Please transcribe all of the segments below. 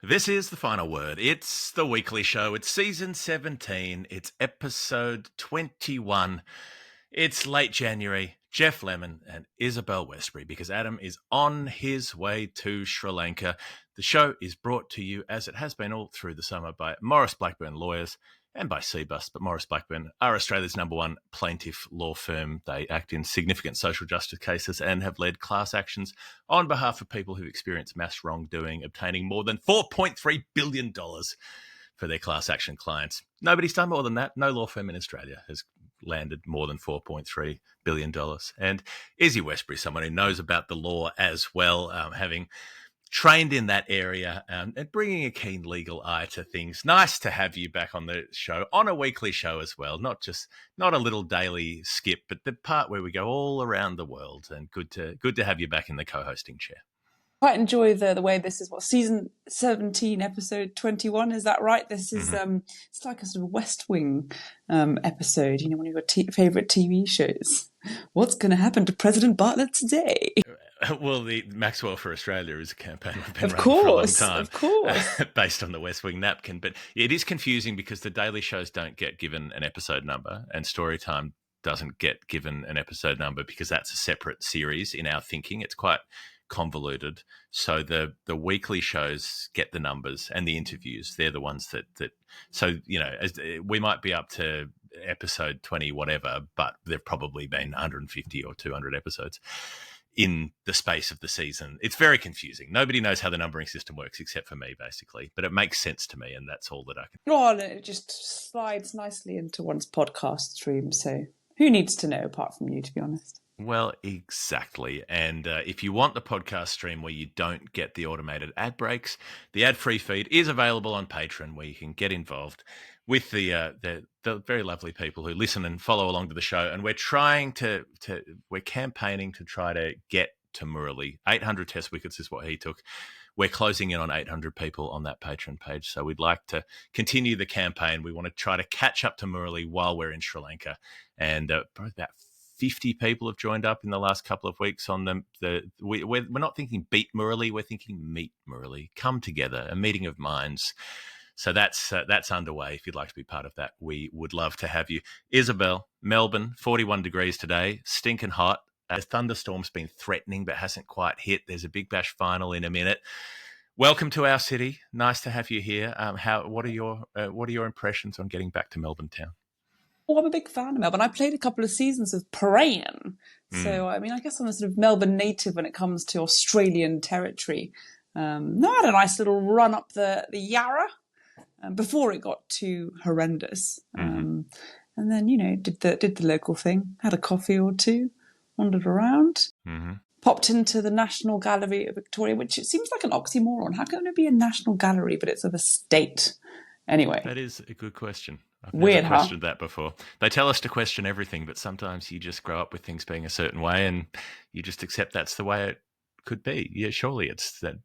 This is The Final Word. It's the weekly show. It's season 17. It's episode 21. It's late January. Jeff Lemon and Isabel Westbury, because Adam is on his way to Sri Lanka. The show is brought to you, as it has been all through the summer, by Maurice Blackburn Lawyers and by CBUS. But Maurice Blackburn are Australia's #1 plaintiff law firm. They act in significant social justice cases and have led class actions on behalf of people who experience mass wrongdoing, obtaining more than $4.3 billion for their class action clients. Nobody's done more than that. No law firm in Australia has landed more than $4.3 billion. And Izzy Westbury, someone who knows about the law as well, having trained in that area and bringing a keen legal eye to things. Nice to have you back on the show, on a weekly show as well, not a little daily skip, but the part where we go all around the world. And good to have you back in the co-hosting chair. Quite enjoy the way this is season 17, episode 21. Is that right? This is it's like a sort of West Wing episode. You know, one of your favorite TV shows. What's going to happen to President Bartlett today? Well, the Maxwell for Australia is a campaign we've been running for a long time. Of course. Based on the West Wing napkin. But it is confusing because the daily shows don't get given an episode number, and Storytime doesn't get given an episode number because that's a separate series in our thinking. It's quite convoluted. So the weekly shows get the numbers, and the interviews, they're the ones that so, you know, we might be up to episode 20 whatever, but there've probably been 150 or 200 episodes in the space of the season. It's very confusing. Nobody knows how the numbering system works except for me, basically, but it makes sense to me, and that's all that I can. Oh, it just slides nicely into one's podcast stream, so who needs to know apart from you, to be honest? Well, exactly. And if you want the podcast stream where you don't get the automated ad breaks, the ad-free feed is available on Patreon, where you can get involved with the very lovely people who listen and follow along to the show. And we're we're campaigning to try to get to Murali. 800 test wickets is what he took. We're closing in on 800 people on that Patreon page. So we'd like to continue the campaign. We want to try to catch up to Murali while we're in Sri Lanka. And probably about 50 people have joined up in the last couple of weeks on we're not thinking beat Murali, we're thinking meet Murali, come together, a meeting of minds. So that's underway. If you'd like to be part of that, we would love to have you. Isabel, Melbourne, 41 degrees today, stinking hot. A thunderstorm's been threatening but hasn't quite hit. There's a Big Bash final in a minute. Welcome to our city. Nice to have you here. What are your impressions on getting back to Melbourne town? Oh, I'm a big fan of Melbourne. I played a couple of seasons of perambulating. So, I mean, I guess I'm a sort of Melbourne native when it comes to Australian territory. I had a nice little run up the Yarra before it got too horrendous. And then, you know, did the local thing, had a coffee or two, wandered around, popped into the National Gallery of Victoria, which it seems like an oxymoron. How can there be a National Gallery, but it's of a state? Anyway. That is a good question. I've Weird, never questioned that before. They tell us to question everything, but sometimes you just grow up with things being a certain way and you just accept that's the way it could be. Yeah, surely it's that.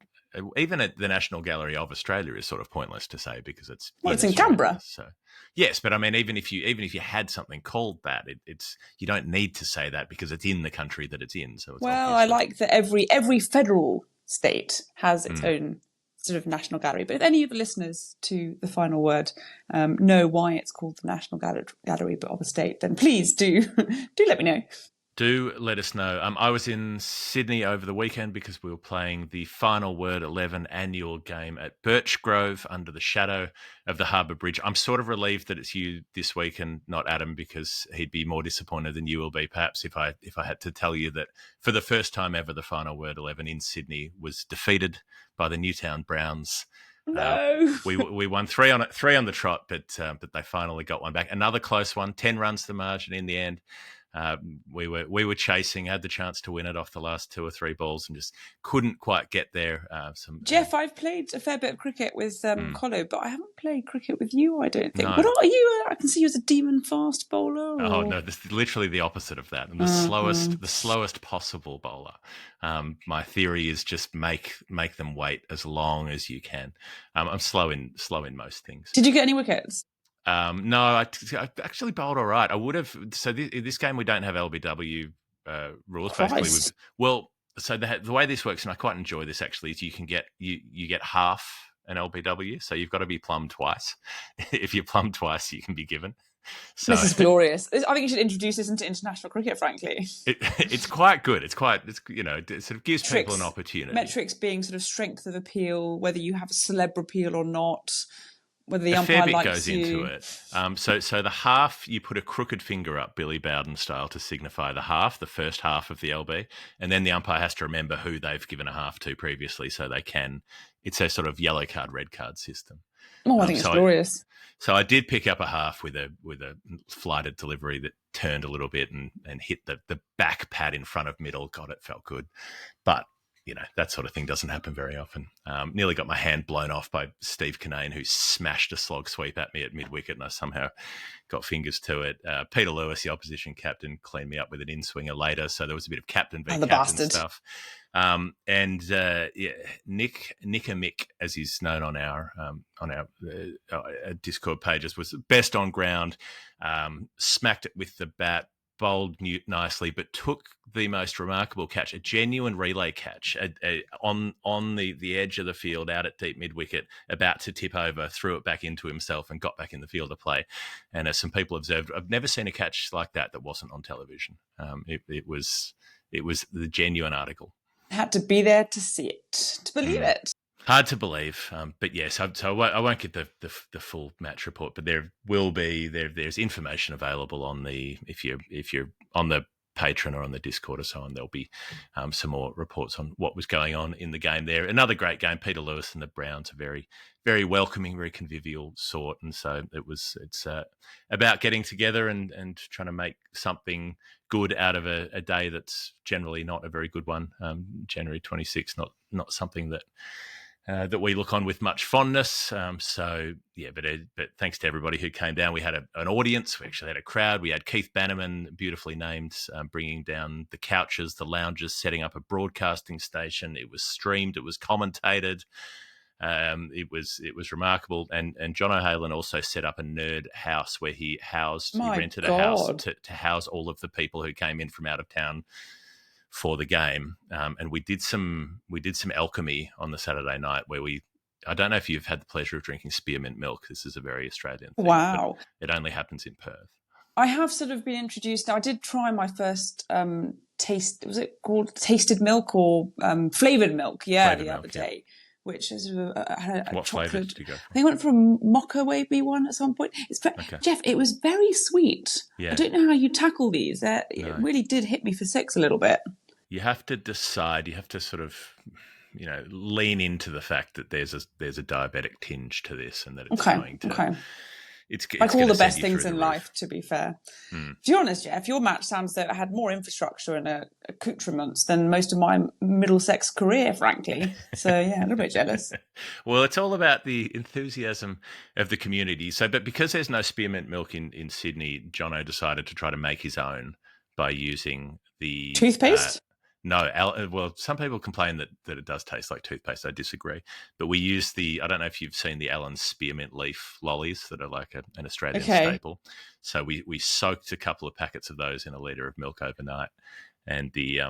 Even at the National Gallery of Australia is sort of pointless to say because it's it's in Canberra. So yes, but I mean, even if you had something called that, it's you don't need to say that because it's in the country that it's in. So it's I like that every federal state has its own sort of National Gallery. But if any of the listeners to The Final Word know why it's called the National Gallery but of a state, then please do let me know. Do let us know. I was in Sydney over the weekend because we were playing the Final Word 11 annual game at Birch Grove under the shadow of the Harbour Bridge. I'm sort of relieved that it's you this week and not Adam, because he'd be more disappointed than you will be, perhaps, if I had to tell you that for the first time ever, the Final Word 11 in Sydney was defeated by the Newtown Browns. No. We won three on the trot, but they finally got one back. Another close one, 10 runs to the margin in the end. We were chasing, had the chance to win it off the last 2 or 3 balls and just couldn't quite get there. Jeff, I've played a fair bit of cricket with Colo, but I haven't played cricket with you, I don't think. No. What are you? I can see you as a demon fast bowler. Or... Oh no, this is literally the opposite of that. I'm the slowest possible bowler. My theory is just make them wait as long as you can. I'm slow in most things. Did you get any wickets? No, I actually bowled all right. I would have. So this game we don't have LBW rules. Basically, so the way this works, and I quite enjoy this actually, is you can get you get half an LBW, so you've got to be plumbed twice. If you're plumbed twice, you can be given. So this is glorious. I think you should introduce this into international cricket, frankly. it's quite good. It's it sort of gives people an opportunity. Metrics being sort of strength of appeal, whether you have a celeb appeal or not, whether the a umpire fair bit likes goes you. into it. So the half, you put a crooked finger up, Billy Bowden style, to signify the half, the first half of the LB, and then the umpire has to remember who they've given a half to previously, so they can. It's a sort of yellow card, red card system. Oh, I think it's glorious. So I did pick up a half with a flighted delivery that turned a little bit and hit the back pad in front of middle. God, it felt good. But, that sort of thing doesn't happen very often. Nearly got my hand blown off by Steve Kinane, who smashed a slog sweep at me at mid-wicket, and I somehow got fingers to it. Peter Lewis, the opposition captain, cleaned me up with an in-swinger later, so there was a bit of captain v captain stuff. Nick Mick, as he's known on our Discord pages, was best on ground, smacked it with the bat, bowled Newt nicely, but took the most remarkable catch, a genuine relay catch on the edge of the field out at deep mid-wicket, about to tip over, threw it back into himself and got back in the field of play. And as some people observed, I've never seen a catch like that wasn't on television. It was the genuine article. Had to be there to see it, to believe it. Hard to believe, but yes. So I won't get the full match report, but there will be there's information available on if you're on the Patreon or on the Discord or so on. There'll be some more reports on what was going on in the game there. Another great game. Peter Lewis and the Browns are very, very welcoming, very convivial sort, and so it's about getting together and trying to make something good out of a day that's generally not a very good one. January 26th, not something that we look on with much fondness. But thanks to everybody who came down. We had an audience. We actually had a crowd. We had Keith Bannerman, beautifully named, bringing down the couches, the lounges, setting up a broadcasting station. It was streamed. It was commentated. It was remarkable. And John O'Haley also set up a nerd house where he rented a house to house all of the people who came in from out of town for the game, and we did some alchemy on the Saturday night where I don't know if you've had the pleasure of drinking spearmint milk. This is a very Australian thing. Wow. It only happens in Perth. I have sort of been introduced. Now, I did try my first taste. Was it called tasted milk or flavoured milk? Yeah, the other day. Which is what flavour did you go for? I went for a mocha wavy one at some point. Okay. Jeff, it was very sweet. Yeah. I don't know how you tackle these. It really did hit me for six a little bit. You have to decide. You have to sort of, lean into the fact that there's a diabetic tinge to this, and that it's going to. Okay. It's like all the best things in life, to be fair. To be honest, Jeff, your match sounds that it had more infrastructure and accoutrements than most of my Middlesex career, frankly. So, yeah, a little bit jealous. Well, it's all about the enthusiasm of the community. So, but because there's no spearmint milk in Sydney, Jono decided to try to make his own by using the... Toothpaste? No, well, some people complain that it does taste like toothpaste. I disagree. But we use I don't know if you've seen the Allen's spearmint leaf lollies that are like an Australian staple. So we soaked a couple of packets of those in a litre of milk overnight. And the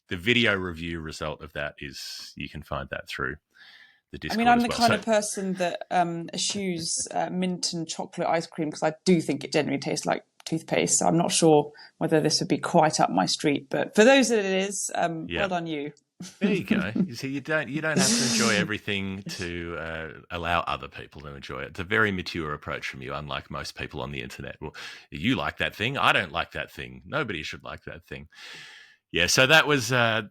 video review result of that is, you can find that through the Discord. I mean, I'm the kind of person that eschews mint and chocolate ice cream because I do think it generally tastes like toothpaste. So I'm not sure whether this would be quite up my street, but for those that it is, well done you. There you go. You see, you don't have to enjoy everything to allow other people to enjoy it. It's a very mature approach from you, unlike most people on the internet. Well, you like that thing. I don't like that thing. Nobody should like that thing. Yeah. So that was our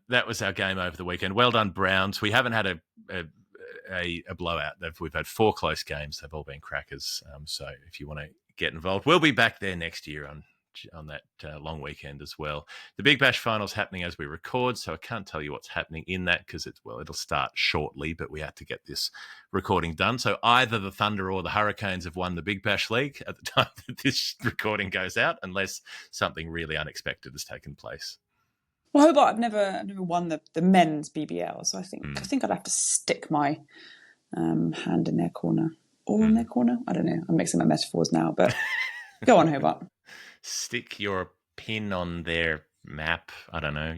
game over the weekend. Well done, Browns. We haven't had a blowout. We've had 4 close games. They've all been crackers. So if you want to get involved, we'll be back there next year on that long weekend as well. The Big Bash final's happening as we record, so I can't tell you what's happening in that because it'll start shortly, but we have to get this recording done. So either the Thunder or the Hurricanes have won the Big Bash League at the time that this recording goes out, unless something really unexpected has taken place. Well, Hobart, I've never won the men's BBL, so I think I'd have to stick my hand in their corner. Or in their corner? I don't know. I'm mixing my metaphors now, but go on, Hobart. Stick your pin on their map. I don't know.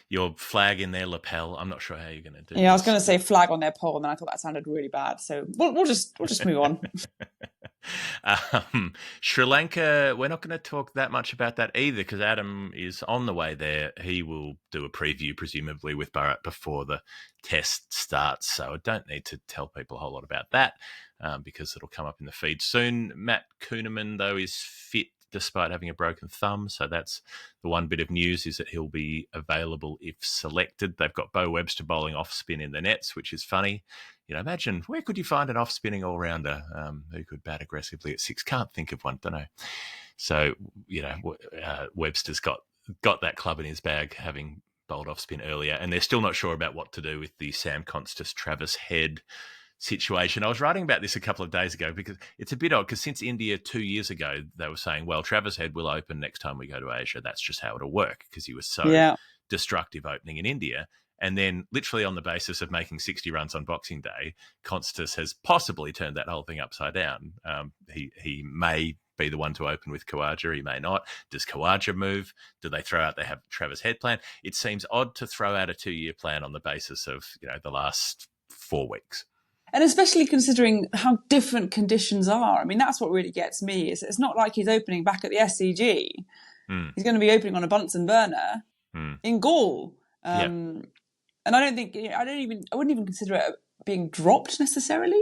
your flag in their lapel. I'm not sure how you're going to do this. Yeah, I was going to say flag on their pole, and then I thought that sounded really bad. So we'll just move on. Sri Lanka, we're not going to talk that much about that either because Adam is on the way there. He will do a preview, presumably, with Bharat before the test starts. So I don't need to tell people a whole lot about that because it'll come up in the feed soon. Matt Kuhneman, though, is fit despite having a broken thumb. So that's the one bit of news, is that he'll be available if selected. They've got Bo Webster bowling off spin in the nets, which is funny. You know, imagine, where could you find an off-spinning all-rounder who could bat aggressively at six? Can't think of one, don't know. So, you know, Webster's got that club in his bag, having bowled off-spin earlier, and they're still not sure about what to do with the Sam Constas, Travis Head situation. I was writing about this a couple of days ago because it's a bit odd, because since India 2 years ago, they were saying, well, Travis Head will open next time we go to Asia. That's just how it'll work, because he was so destructive opening in India. And then literally on the basis of making 60 runs on Boxing Day, Constas has possibly turned that whole thing upside down. He may be the one to open with Khawaja. He may not. Does Khawaja move? Do they throw out the Travis Head plan? It seems odd to throw out a 2-year plan on the basis of, you know, the last 4 weeks. And especially considering how different conditions are. I mean, that's what really gets me. It's not like he's opening back at the SCG. He's going to be opening on a Bunsen burner in Gaul. And I wouldn't even consider it being dropped necessarily.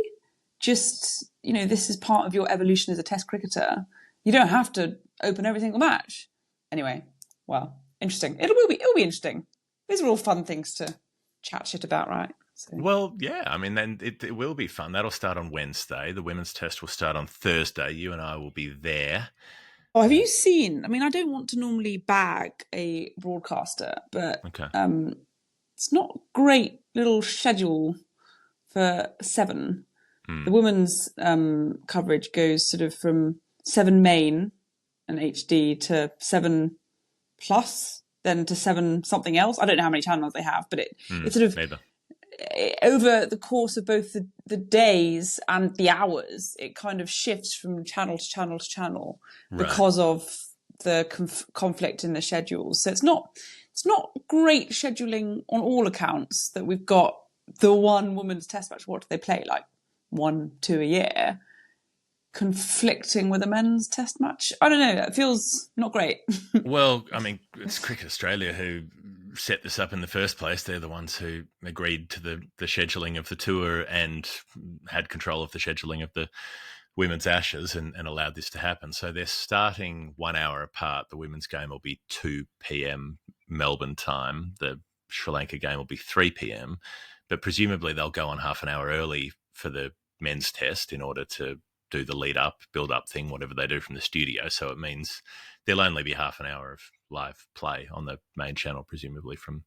Just, you know, this is part of your evolution as a test cricketer. You don't have to open every single match. Anyway, well, interesting. It'll be interesting. These are all fun things to chat shit about, right? So. Well, yeah, I mean, then it will be fun. That'll start on Wednesday. The women's test will start on Thursday. You and I will be there. Oh, have you seen? I mean, I don't want to normally bag a broadcaster, but it's not great little schedule for 7. The women's coverage goes sort of from 7 main and HD to 7 plus, then to 7 something else. I don't know how many channels they have, but it's sort of over the course of both the days and the hours, it kind of shifts from channel to channel to channel because of the conflict in the schedules. So it's not great scheduling on all accounts that we've got the one women's test match. What do they play? Like 1-2 a year, conflicting with a men's test match. I don't know. It feels not great. Well, I mean, it's Cricket Australia who set this up in the first place. They're the ones who agreed to the scheduling of the tour and had control of the scheduling of the women's Ashes and allowed this to happen. So they're starting 1 hour apart. The women's game will be 2 p.m. Melbourne time. The Sri Lanka game will be 3 p.m. But presumably they'll go on half an hour early for the men's test in order to do the lead up, build up thing, whatever they do from the studio. So it means there'll only be half an hour of live play on the main channel, presumably from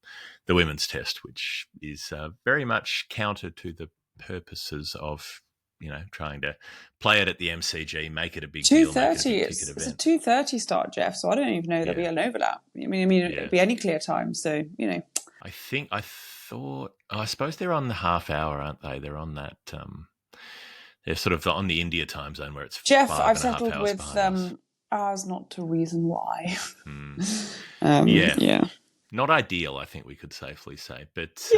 the women's test, which is very much counter to the purposes of, you know, trying to play it at the MCG, make it a big deal. 2:30. It's a 2:30 start, Jeff. So I don't even know there'll be an overlap. I mean, it'll be any clear time. So, you know, I suppose they're on the half hour, aren't they? They're on that. They're sort of on the India time zone where it's Jeff. I've settled with ours not to reason why. Not ideal, I think we could safely say. But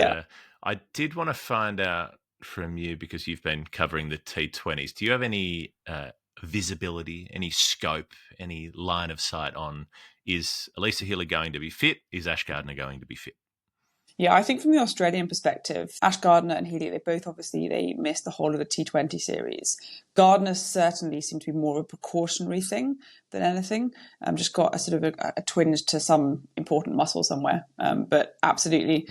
I did want to find out from you, because you've been covering the T20s. Do you have any visibility, any scope, any line of sight on, is Elisa Healy going to be fit? Is Ash Gardner going to be fit? Yeah, I think from the Australian perspective, Ash Gardner and Healy, they missed the whole of the T20 series. Gardner certainly seemed to be more of a precautionary thing than anything. Just got a sort of a twinge to some important muscle somewhere, but absolutely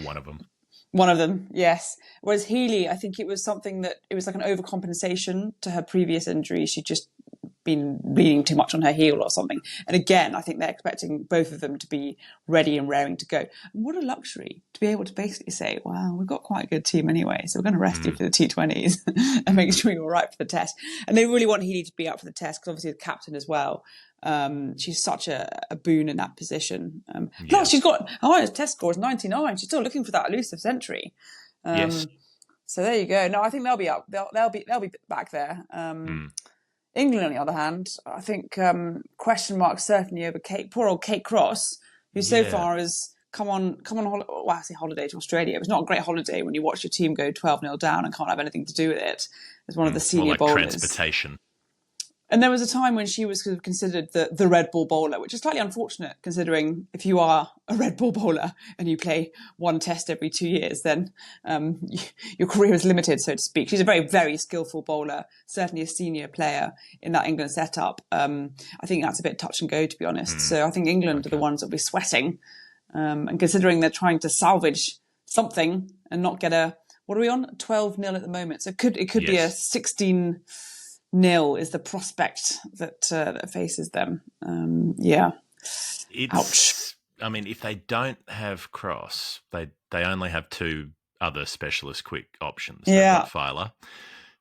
One of them, yes. Whereas Healy, I think it was something that it was like an overcompensation to her previous injury. She'd just been leaning too much on her heel or something. And again, I think they're expecting both of them to be ready and raring to go. And what a luxury to be able to basically say, wow, we've got quite a good team anyway, so we're going to rest you for the T20s and make sure you're all right for the test. And they really want Healy to be up for the test because obviously the captain as well. She's such a boon in that position. Plus, she's got highest test score is 99. She's still looking for that elusive century. Yes. So there you go. No, I think they'll be up. They'll be back there. England, on the other hand, I think question marks certainly over poor old Kate Cross, who so far has well, I say holiday to Australia. It was not a great holiday when you watch your team go 12-0 down and can't have anything to do with it as one of the senior more like bowlers. transportation. And there was a time when she was sort of considered the red ball bowler, which is slightly unfortunate considering if you are a red ball bowler and you play one test every 2 years, then your career is limited, so to speak. She's a very, very skillful bowler, certainly a senior player in that England setup. I think that's a bit touch and go, to be honest. So I think England are the ones that will be sweating. And considering they're trying to salvage something and not get what are we on? 12-0 at the moment. So it could be a 16-0 is the prospect that faces them. Ouch. I mean, if they don't have Cross, they only have two other specialist quick options. They've got Filer,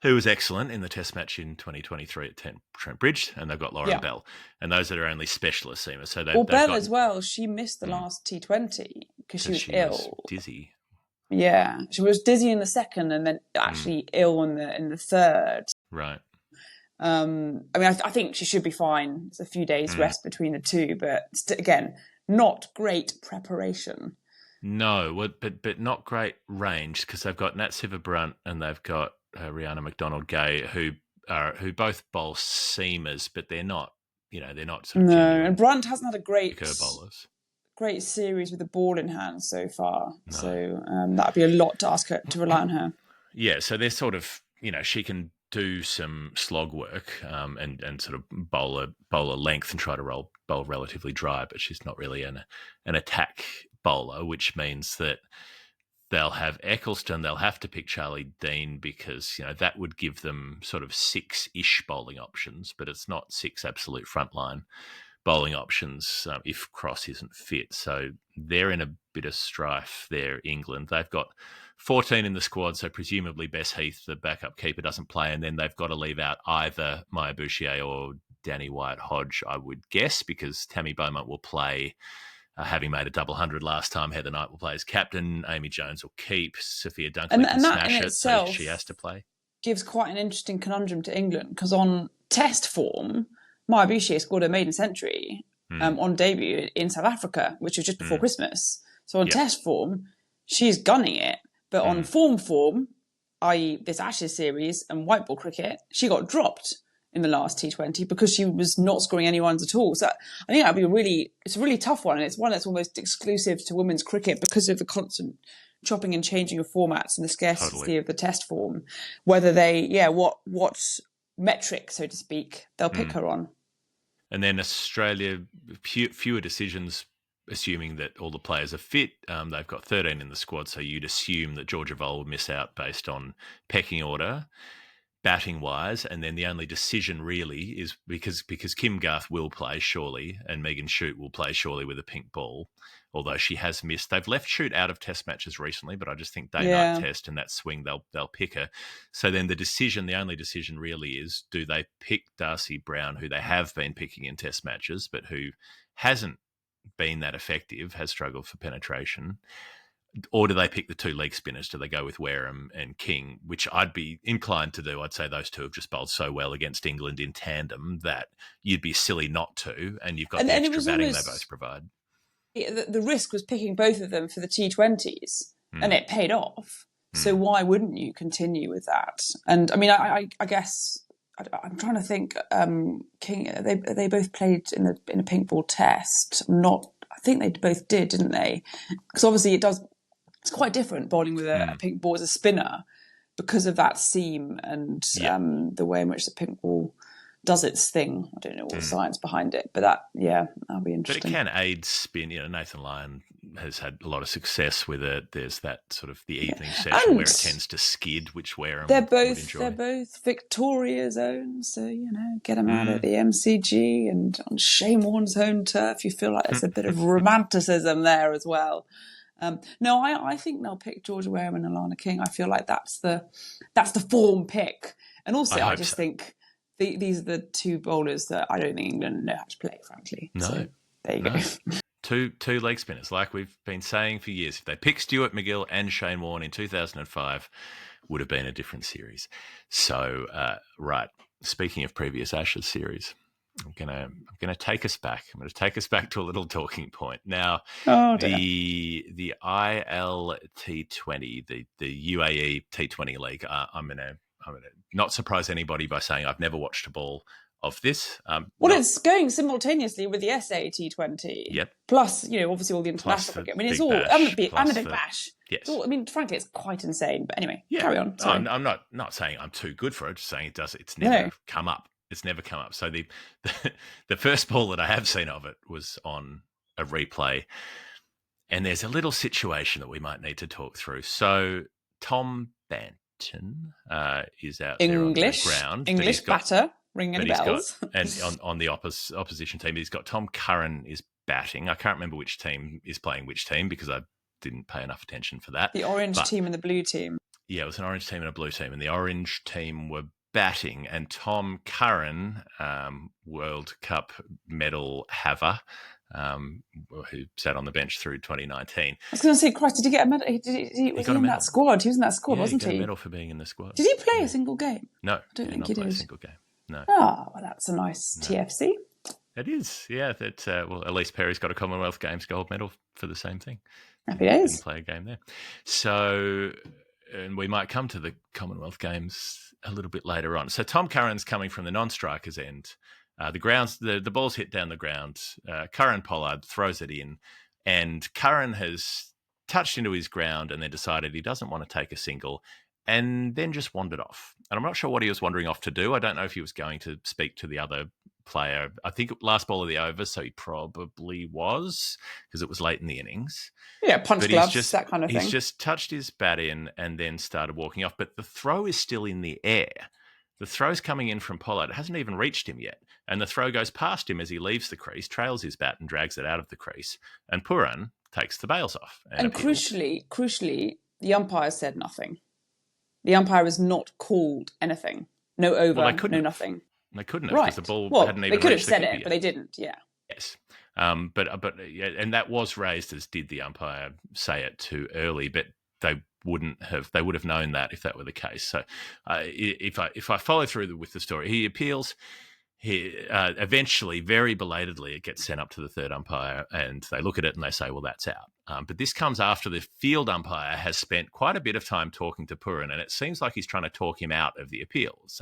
who was excellent in the Test match in 2023 at Trent Bridge, and they've got Lauren Bell, and those that are only specialist seamers. So Bell as well. She missed the last T20 because she was ill. Was dizzy. Yeah, she was dizzy in the second, and then actually ill in the third. Right. I mean, I think she should be fine. It's a few days rest between the two, but again, not great preparation. No, but not great range because they've got Nat Siver-Brunt and they've got Rihanna McDonald-Gay who both bowl seamers, but they're not sort of and Brunt hasn't had a great bowlers. Great series with the ball in hand so far. No. So that'd be a lot to ask her to rely on her. Yeah, so they're sort of she can do some slog work and sort of bowl a length and try to bowl relatively dry, but she's not really an attack bowler, which means that they'll have Eccleston, they'll have to pick Charlie Dean because that would give them sort of 6-ish bowling options, but it's not 6 absolute frontline bowling options if Cross isn't fit. So they're in a bit of strife there, England. They've got 14 in the squad, so presumably Bess Heath, the backup keeper, doesn't play, and then they've got to leave out either Maya Bouchier or Danny White-Hodge, I would guess, because Tammy Beaumont will play, having made a double hundred last time. Heather Knight will play as captain. Amy Jones will keep. Sophia Dunkley can smash it, so she has to play. Gives quite an interesting conundrum to England, because on test form, Maya Bouchier scored a maiden century on debut in South Africa, which was just before Christmas. So on test form, she's gunning it. But on form, i.e. this Ashes series and white ball cricket, she got dropped in the last T20 because she was not scoring any runs at all. So I think that'd be it's a really tough one. And it's one that's almost exclusive to women's cricket because of the constant chopping and changing of formats and the scarcity of the test form. Whether what metric, so to speak, they'll pick her on. And then Australia, fewer decisions, assuming that all the players are fit. They've got 13 in the squad, so you'd assume that Georgia Vole will miss out based on pecking order, batting-wise. And then the only decision really is because Kim Garth will play, surely, and Megan Shute will play, surely, with a pink ball, although she has missed. They've left Shute out of test matches recently, but I just think day-night test and that swing, they'll pick her. So then the only decision really is, do they pick Darcy Brown, who they have been picking in test matches, but who hasn't been that effective, has struggled for penetration, or do they pick the two leg spinners? Do they go with Wareham and King, which I'd be inclined to do? I'd say those two have just bowled so well against England in tandem that you'd be silly not to, and you've got the extra batting they both provide. The risk was picking both of them for the T20s, and it paid off. So why wouldn't you continue with that? And I mean, I guess I'm trying to think. King, they both played in a pink ball test. I think they both did, didn't they? Because obviously it's quite different bowling with a pink ball as a spinner because of that seam and the way in which the pink ball does its thing. I don't know all the science behind it, but that'll be interesting. But it can aid spin. Nathan Lyon has had a lot of success with it. There's that sort of the evening session where it tends to skid, which Wareham would enjoy. They're both Victoria's own, so get them out at the MCG and on Shane Warne's home turf. You feel like there's a bit of romanticism there as well. No, I think they'll pick Georgia Wareham and Alana King. I feel like that's the form pick, and also I just think these are the two bowlers that I don't think England know how to play, frankly. No, so there you go. Two leg spinners, like we've been saying for years. If they picked Stuart McGill and Shane Warne in 2005, would have been a different series. So, right, speaking of previous Ashes series, I'm gonna take us back. I'm gonna take us back to a little talking point. Now, the ILT20, the UAE T20 League. I'm gonna not surprise anybody by saying I've never watched a ball of this. It's going simultaneously with the SAT20. Yep. Plus, obviously all the international cricket. I mean, it's all and the Big Bash. Yes. It's all, frankly, it's quite insane. But anyway, carry on. Sorry. I'm not saying I'm too good for it. Just saying it does. It's never come up. It's never come up. So the first ball that I have seen of it was on a replay, and there's a little situation that we might need to talk through. So Tom Banton is out there on the ground. English batter. Ring any bells. And on the opposition team, he's got Tom Curran is batting. I can't remember which team is playing which team because I didn't pay enough attention for that. The orange team and the blue team. Yeah, it was an orange team and a blue team, and the orange team were batting, and Tom Curran, World Cup medal haver, who sat on the bench through 2019. I was going to say, Christ, did he get a medal? Was he in that squad? He was in that squad, wasn't he? He got a medal for being in the squad. Did he play a single game? No, I don't think he did. A single game. No. Oh, well, that's a nice TFC. It is, yeah. That Elise Perry's got a Commonwealth Games gold medal for the same thing. Happy days. Didn't play a game there. So, and we might come to the Commonwealth Games a little bit later on. So Tom Curran's coming from the non-strikers end. The ball's hit down the ground. Curran Pollard throws it in, and Curran has touched into his ground and then decided he doesn't want to take a single, and then just wandered off. And I'm not sure what he was wandering off to do. I don't know if he was going to speak to the other player. I think last ball of the over, so he probably was, because it was late in the innings. Yeah, punch gloves, that kind of thing. He's just touched his bat in and then started walking off. But the throw is still in the air. The throw's coming in from Pollard. It hasn't even reached him yet. And the throw goes past him as he leaves the crease, trails his bat and drags it out of the crease. And Curran takes the bails off. And crucially, the umpire said nothing. The umpire has not called anything. No over, no nothing. They couldn't have, because the ball hadn't even reached the keeper. They could have said it, but they didn't, yeah. Yes. And that was raised as, did the umpire say it too early, but they would have known that if that were the case. So if I follow through with the story, he appeals. He eventually, very belatedly, it gets sent up to the third umpire, and they look at it and they say, well, that's out. But this comes after the field umpire has spent quite a bit of time talking to Curran, and it seems like he's trying to talk him out of the appeal. It's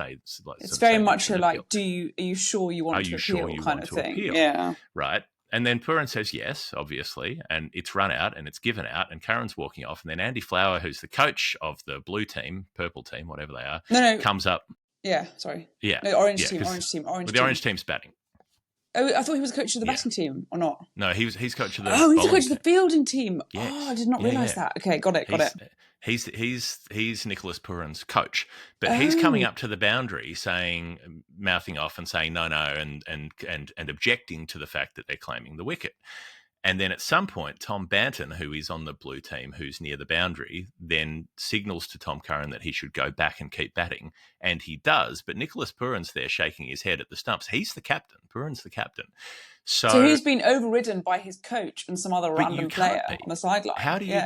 very much like, are you sure you want to appeal kind of thing? Yeah. Right. And then Curran says yes, obviously, and it's run out and it's given out, and Curran's walking off. And then Andy Flower, who's the coach of the blue team, purple team, whatever they are, comes up. Yeah, sorry. Yeah. No, orange team. The orange team's batting. Oh, I thought he was coach of the batting team, or not? No, he's coach of the he's the coach of the fielding team. Yes. Oh, I did not realise that. Okay, got it. He's Nicholas Curran's coach, but he's coming up to the boundary, mouthing off and saying no, and objecting to the fact that they're claiming the wicket. And then at some point, Tom Banton, who is on the blue team, who's near the boundary, then signals to Tom Curran that he should go back and keep batting. And he does, but Nicholas Curran's there shaking his head at the stumps. He's the captain. Curran's the captain. So he's been overridden by his coach and some other random player on the sideline. How do you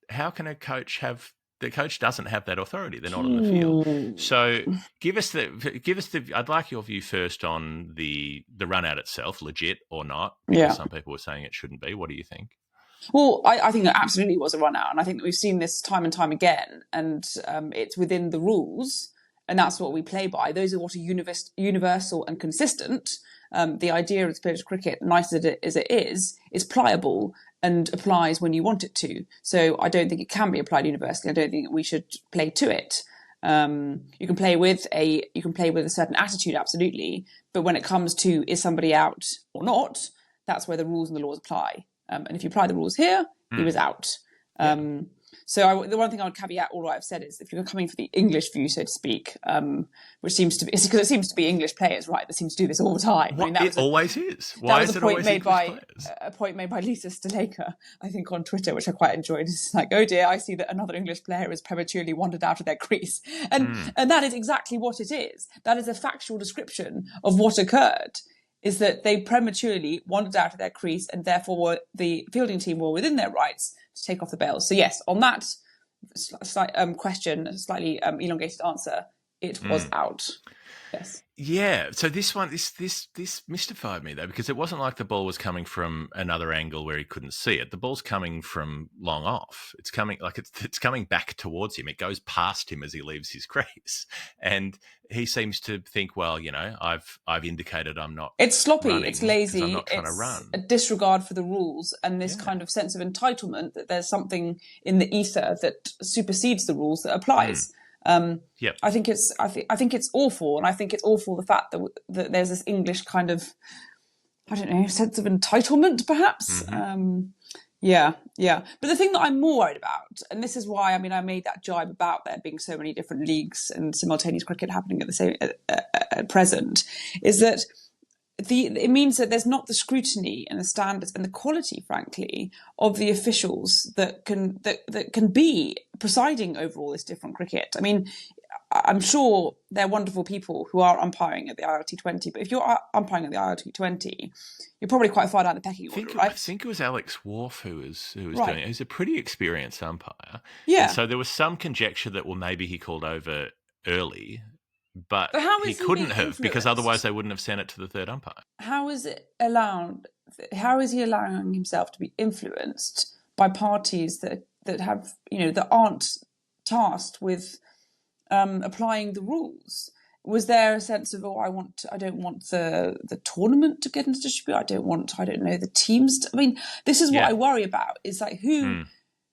how can a coach have... The coach doesn't have that authority. They're not on the field. So give us the. I'd like your view first on the run out itself, legit or not. Because some people were saying it shouldn't be. What do you think? Well, I think it absolutely was a run out, and I think that we've seen this time and time again, and it's within the rules, and that's what we play by. Those are what are universal and consistent. The idea of spirited cricket, nice as it is pliable and applies when you want it to. So I don't think it can be applied universally. I don't think we should play to it. You can play with a certain attitude, absolutely. But when it comes to is somebody out or not, that's where the rules and the laws apply. And if you apply the rules here, he was out. So the one thing I would caveat all I've said is if you're coming for the English view, so to speak, which seems to be, because it seems to be English players, right, that seem to do this all the time. It always is. Why is it always English players? A point made by Lisa Staleka, I think, on Twitter, which I quite enjoyed. It's like, oh dear, I see that another English player has prematurely wandered out of their crease. And that is exactly what it is. That is a factual description of what occurred. Is that they prematurely wandered out of their crease and therefore the fielding team were within their rights to take off the bails. So yes, on that question, a slightly elongated answer, it was out. Yes. Yeah, so this one, this mystified me though, because it wasn't like the ball was coming from another angle where he couldn't see it. The ball's coming from long off. It's coming it's coming back towards him. It goes past him as he leaves his crease, and he seems to think, well, I've indicated I'm not. It's sloppy. Running, it's lazy. I'm not trying it's to run. A disregard for the rules, and this kind of sense of entitlement that there's something in the ether that supersedes the rules that applies. Yep. I think it's awful, and I think it's awful the fact that there's this English kind of, I don't know, sense of entitlement, perhaps. Yeah. But the thing that I'm more worried about, and this is why I made that jibe about there being so many different leagues and simultaneous cricket happening at the same at present, is that it means that there's not the scrutiny and the standards and the quality, frankly, of the officials that can be presiding over all this different cricket. I mean, I'm sure they're wonderful people who are umpiring at the ILT20, but if you're umpiring at the ILT20, you're probably quite far down the pecking order, right? I think it was Alex Wharf who was Right. doing it. He's a pretty experienced umpire. Yeah. And so there was some conjecture that, well, maybe he called over early, but how he is he couldn't being have, because influenced? Otherwise they wouldn't have sent it to the third umpire. How is How is he allowing himself to be influenced by parties that have, that aren't tasked with applying the rules? Was there a sense of, I don't want the tournament to get into dispute. I don't know, the teams. This is what I worry about. Is like who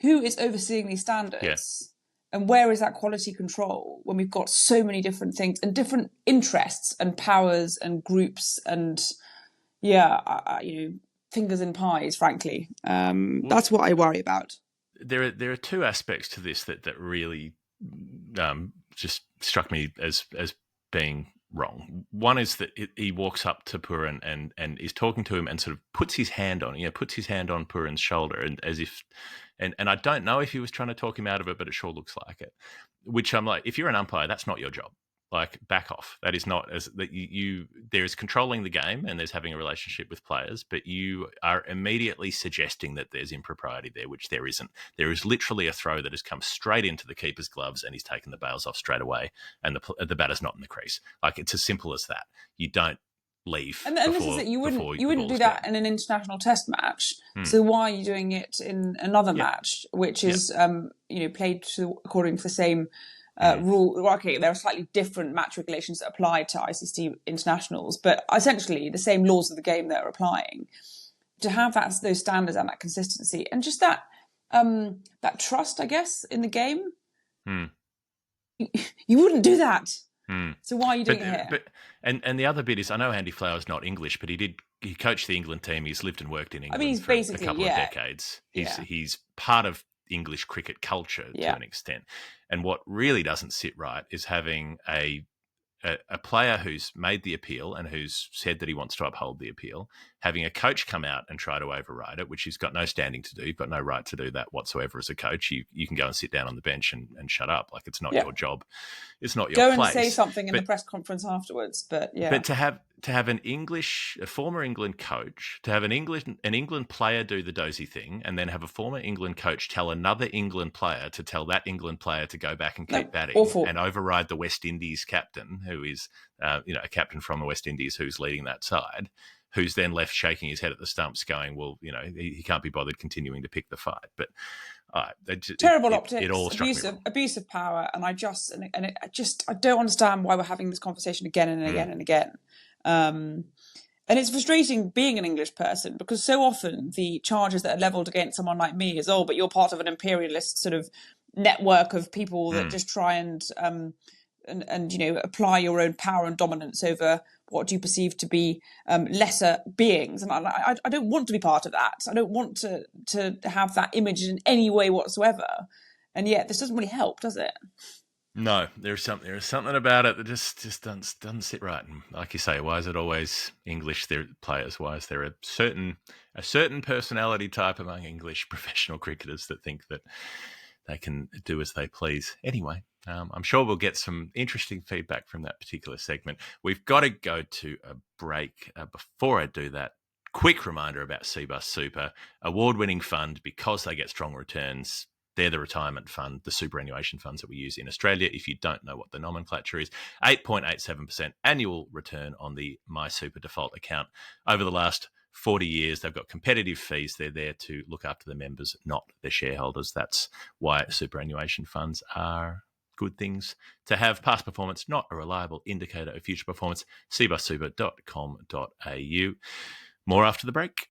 is overseeing these standards, and where is that quality control when we've got so many different things and different interests and powers and groups and fingers in pies. Frankly, that's what I worry about. There are two aspects to this that really just struck me as being wrong. One is that he walks up to Curran and is talking to him and sort of puts his hand on Curran's shoulder, and as if, and I don't know if he was trying to talk him out of it, but it sure looks like it. Which I'm like, if you're an umpire, that's not your job. Like, back off. That is not as that you. There is controlling the game and there's having a relationship with players, but you are immediately suggesting that there's impropriety there, which there isn't. There is literally a throw that has come straight into the keeper's gloves and he's taken the bails off straight away, and the batter's not in the crease. Like, it's as simple as that. You don't leave. And this is it. You wouldn't do that in an international test match. So why are you doing it in another match, which is played according to the same rule? Okay, there are slightly different match regulations that apply to ICC internationals, but essentially the same laws of the game that are applying. To have those standards and that consistency and just that trust, I guess, in the game, you wouldn't do that. So why are you doing it here? And the other bit is, I know Andy Flower's not English, but he coached the England team. He's lived and worked in England for a couple of decades. He's part of English cricket culture to an extent. And what really doesn't sit right is having a player who's made the appeal and who's said that he wants to uphold the appeal, having a coach come out and try to override it, which he's got no standing to do. You've got no right to do that whatsoever as a coach. You can go and sit down on the bench and shut up. Like, it's not your job. It's not your place. Go and say something in the press conference afterwards. But to have a former England coach, to have an England player do the dozy thing, and then have a former England coach tell another England player to tell that England player to go back and keep batting, awful. And override the West Indies captain, who is a captain from the West Indies who's leading that side, who's then left shaking his head at the stumps going, well, he can't be bothered continuing to pick the fight. But terrible optics, it all struck me. Abuse of power, and I don't understand why we're having this conversation again and again and again. And it's frustrating being an English person, because so often the charges that are levelled against someone like me is, but you're part of an imperialist sort of network of people that just try and apply your own power and dominance over what you perceive to be lesser beings. And I don't want to be part of that. I don't want to have that image in any way whatsoever. And yet this doesn't really help, does it? No, there's something about it that just doesn't sit right. And like you say, why is it always English players? Why is there a certain personality type among English professional cricketers that think that they can do as they please? Anyway, I'm sure we'll get some interesting feedback from that particular segment. We've got to go to a break. Before I do that, quick reminder about CBUS Super, award-winning fund because they get strong returns. They're the retirement fund, the superannuation funds that we use in Australia. If you don't know what the nomenclature is, 8.87% annual return on the MySuper default account. Over the last 40 years, they've got competitive fees. They're there to look after the members, not the shareholders. That's why superannuation funds are good things to have. Past performance, not a reliable indicator of future performance. cbussuper.com.au. More after the break.